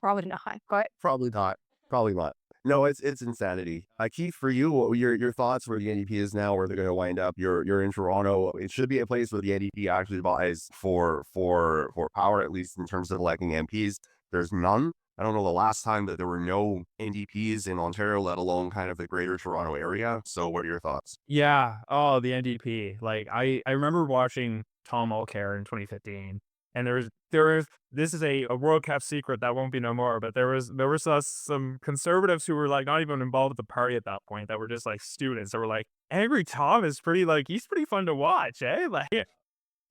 Probably not, but Probably not. Probably not. No, it's insanity. Keith, for you, what were your thoughts where the NDP is now, where they're going to wind up? You're in Toronto. It should be a place where the NDP actually vies for power, at least in terms of electing MPs. There's none. I don't know the last time that there were no NDPs in Ontario, let alone kind of the greater Toronto area. So what are your thoughts? Yeah. Oh, the NDP. Like I remember watching Tom Mulcair in 2015, and there was this is a World Cup secret that won't be no more. But there was some conservatives who were like not even involved with the party at that point, that were just like students that were like, Angry Tom is pretty, like, he's pretty fun to watch, eh? Like,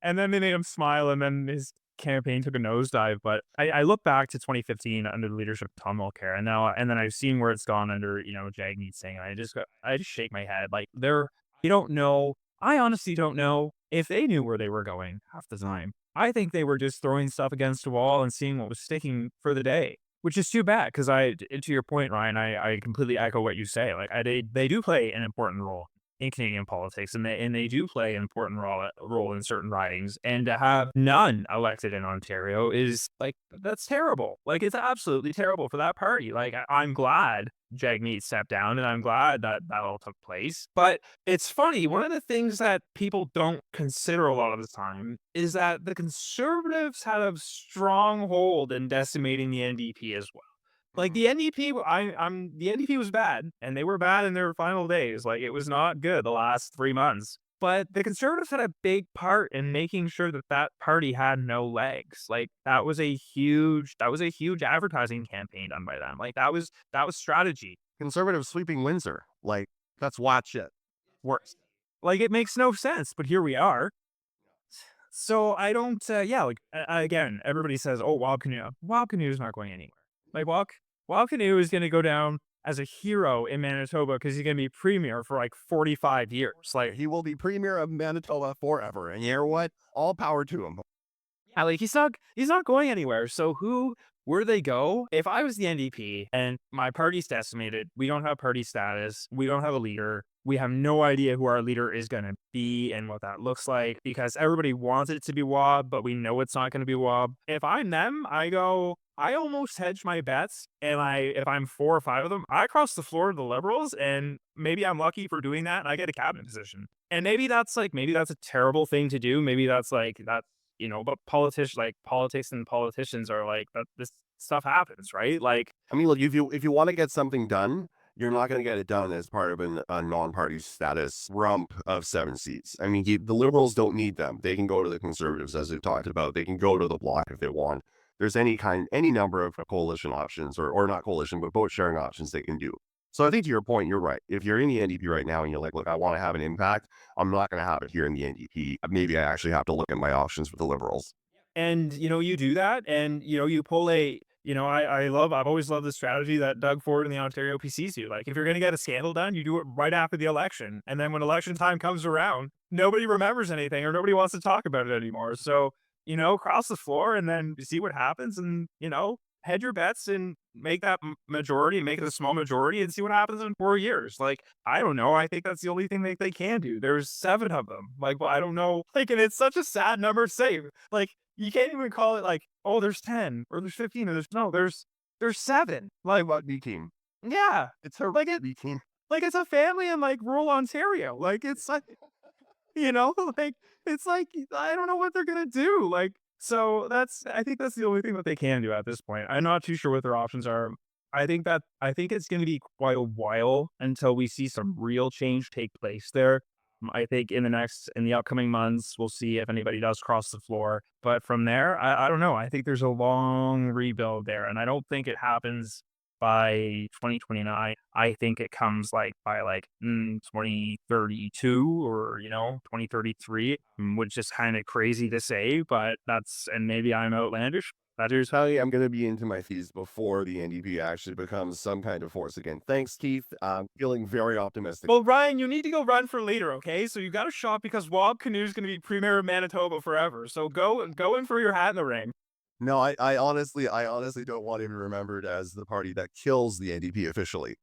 and then they made him smile, and then his campaign took a nosedive. But I look back to 2015 under the leadership of Tom Mulcair, and then I've seen where it's gone under, Jagmeet Singh, and I just shake my head. Like, you don't know. I honestly don't know if they knew where they were going half the time. I think they were just throwing stuff against a wall and seeing what was sticking for the day, which is too bad. Because to your point, Ryan, I completely echo what you say. Like, they do play an important role in Canadian politics, and they do play an important role in certain ridings. And to have none elected in Ontario is like, that's terrible. Like, it's absolutely terrible for that party. Like, I'm glad Jagmeet stepped down, and I'm glad that all took place. But it's funny, one of the things that people don't consider a lot of the time is that the Conservatives had a strong hold in decimating the NDP as well. Like, the NDP, the NDP was bad, and they were bad in their final days. Like, it was not good the last 3 months. But the Conservatives had a big part in making sure that that party had no legs. Like, that was a huge advertising campaign done by them. Like, that was strategy. Conservative sweeping Windsor. Like, that's wild shit. Worse. Like, it makes no sense, but here we are. So I don't, yeah, like, again, everybody says, oh, Wild Canoe. Wild Canoe is not going anywhere. Like, Wild Canoe is going to go down as a hero in Manitoba because he's going to be premier for like 45 years. Like, He will be premier of Manitoba forever. And you know what? All power to him. like, he's not going anywhere. So where do they go? If I was the NDP and my party's decimated, we don't have party status, we don't have a leader, we have no idea who our leader is going to be and what that looks like, because everybody wants it to be Wob, but we know it's not going to be Wob. If I'm them, I almost hedge my bets, and if I'm 4 or 5 of them, I cross the floor to the Liberals, and maybe I'm lucky for doing that, and I get a cabinet position. And maybe that's a terrible thing to do. Maybe that's like that, but politics and politicians are like that. This stuff happens, right? Like, I mean, look, if you want to get something done, you're not going to get it done as part of a non-party status rump of 7 seats. I mean, the Liberals don't need them. They can go to the Conservatives, as we've talked about. They can go to the Bloc if they want. There's any number of coalition options, or not coalition, but vote sharing options they can do. So I think to your point, you're right. If you're in the NDP right now and you're like, look, I want to have an impact, I'm not going to have it here in the NDP. Maybe I actually have to look at my options with the Liberals. and you do that, and you pull I've always loved the strategy that Doug Ford and the Ontario PCs do. Like, if you're going to get a scandal done, you do it right after the election, and then when election time comes around, nobody remembers anything, or nobody wants to talk about it anymore. So, cross the floor and then see what happens, and hedge your bets and make that majority, make it a small majority, and see what happens in 4 years. Like, I don't know. I think that's the only thing they can do. There's 7 of them. Like, well, I don't know. Like, and it's such a sad number to say. Like, you can't even call it like, oh, there's 10 or there's 15 or there's 7. Like, what? B team. Yeah, It's her like B team. like it's a family in like rural Ontario. Like, it's like, like, it's like, I don't know what they're gonna do. Like, so I think that's the only thing that they can do at this point. I'm not too sure what their options are. I think it's going to be quite a while until we see some real change take place there. I think in the upcoming months, we'll see if anybody does cross the floor. But from there, I don't know. I think there's a long rebuild there, and I don't think it happens by 2029. I think it comes like by 2032 or 2033, which is kind of crazy to say, but and maybe I'm outlandish. Here's how I'm going to be into my fees before the NDP actually becomes some kind of force again. Thanks, Keith. I'm feeling very optimistic. Well, Ryan, you need to go run for leader, okay? So you got to shop because Wab Canoe's going to be premier of Manitoba forever. So go in for your hat in the ring. No, I honestly don't want to be remembered as the party that kills the NDP officially.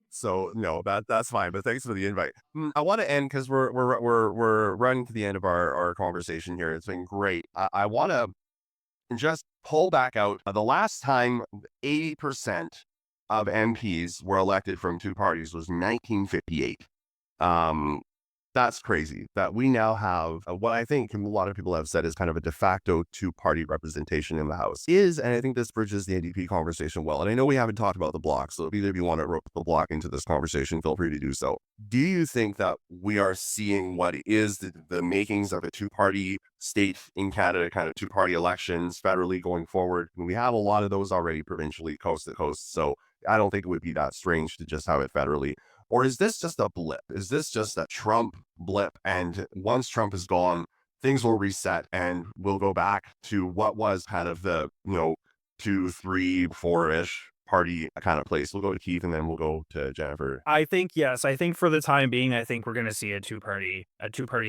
So no, that's fine. But thanks for the invite. I want to end because we're running to the end of our conversation here. It's been great. I want to just pull back out the last time 80% of MPs were elected from two parties was 1958. That's crazy that we now have what I think a lot of people have said is kind of a de facto two-party representation in the House and I think this bridges the NDP conversation well. And I know we haven't talked about the bloc, so if either of you want to rope the bloc into this conversation, feel free to do so. Do you think that we are seeing what is the makings of a two-party state in Canada, kind of two-party elections federally going forward? And we have a lot of those already provincially, coast to coast, so I don't think it would be that strange to just have it federally. Or is this just a blip? Is this just a Trump blip? And once Trump is gone, things will reset and we'll go back to what was kind of the, 2, 3, 4-ish party kind of place. We'll go to Keith and then we'll go to Jennifer. I think, yes. I think for the time being, I think we're going to see a two-party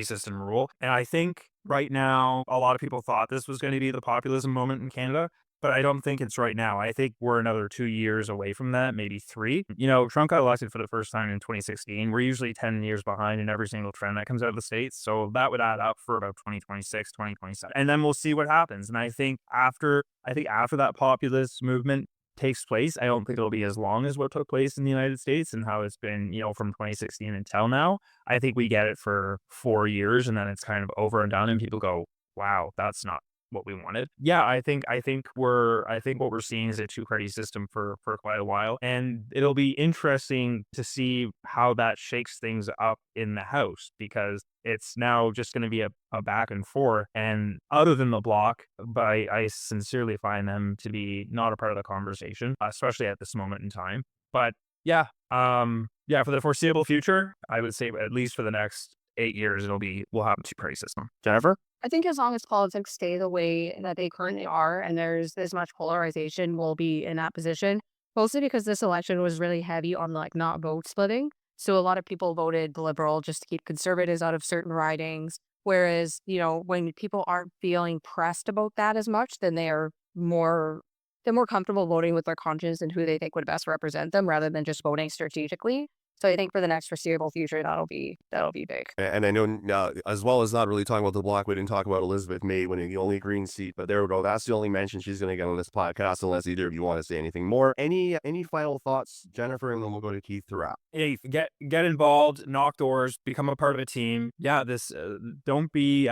system rule. And I think right now, a lot of people thought this was going to be the populism moment in Canada. But I don't think it's right now. I think we're another 2 years away from that, maybe 3. Trump got elected for the first time in 2016. We're usually 10 years behind in every single trend that comes out of the States. So that would add up for about 2026, 2027. And then we'll see what happens. And I think after that populist movement takes place, I don't think it'll be as long as what took place in the United States and how it's been, from 2016 until now. I think we get it for 4 years and then it's kind of over and done and people go, wow, that's not what we wanted. Yeah, I think what we're seeing is a two-party system for quite a while, and it'll be interesting to see how that shakes things up in the House because it's now just going to be a back and forth. And other than the bloc, but I sincerely find them to be not a part of the conversation, especially at this moment in time. But yeah, for the foreseeable future, I would say at least for the next 8 years, we'll have a two-party system. Jennifer? I think as long as politics stay the way that they currently are and there's this much polarization, we'll be in that position. Mostly because this election was really heavy on not vote splitting. So a lot of people voted Liberal just to keep Conservatives out of certain ridings. Whereas, when people aren't feeling pressed about that as much, then they're more comfortable voting with their conscience and who they think would best represent them rather than just voting strategically. So I think for the next foreseeable future, that'll be big. And I know as well as not really talking about the bloc, we didn't talk about Elizabeth May winning the only Green seat, but there we go. That's the only mention she's going to get on this podcast, unless either of you want to say anything more. Any final thoughts, Jennifer, and then we'll go to Keith throughout. Hey, get involved, knock doors, become a part of a team. Yeah, don't be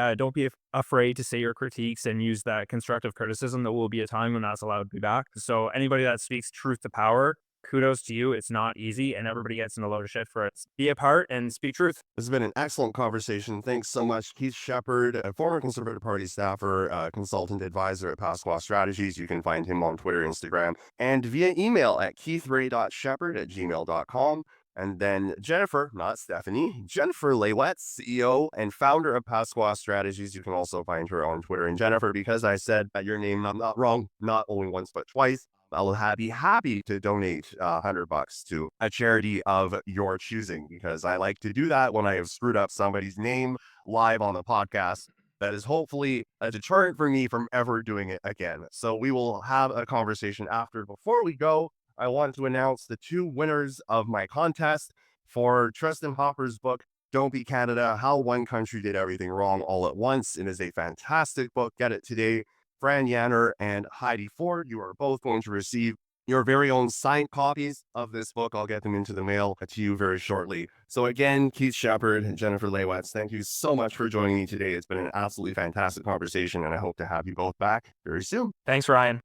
afraid to say your critiques and use that constructive criticism. There will be a time when that's allowed to be back. So anybody that speaks truth to power, kudos to you. It's not easy and everybody gets in a load of shit for it. Be a part and speak truth. This has been an excellent conversation. Thanks so much, Keith Sheppard, a former Conservative Party staffer, consultant advisor at Paskwâw Strategies. You can find him on Twitter, Instagram, and via email at keithray.sheppard@gmail.com. And then Jennifer, not Stephanie, Jennifer Laewetz, CEO and founder of Paskwâw Strategies. You can also find her on Twitter. And Jennifer, because I said your name not wrong, not only once but twice, I'll be happy to donate $100 to a charity of your choosing, because I like to do that when I have screwed up somebody's name live on the podcast. That is hopefully a deterrent for me from ever doing it again. So we will have a conversation after. Before we go, I want to announce the 2 winners of my contest for Tristan Hopper's book, Don't Be Canada, How One Country Did Everything Wrong All at Once. It is a fantastic book. Get it today. Fran Yanner and Heidi Ford, you are both going to receive your very own signed copies of this book. I'll get them into the mail to you very shortly. So again, Keith Sheppard and Jennifer Laewetz, thank you so much for joining me today. It's been an absolutely fantastic conversation, and I hope to have you both back very soon. Thanks, Ryan.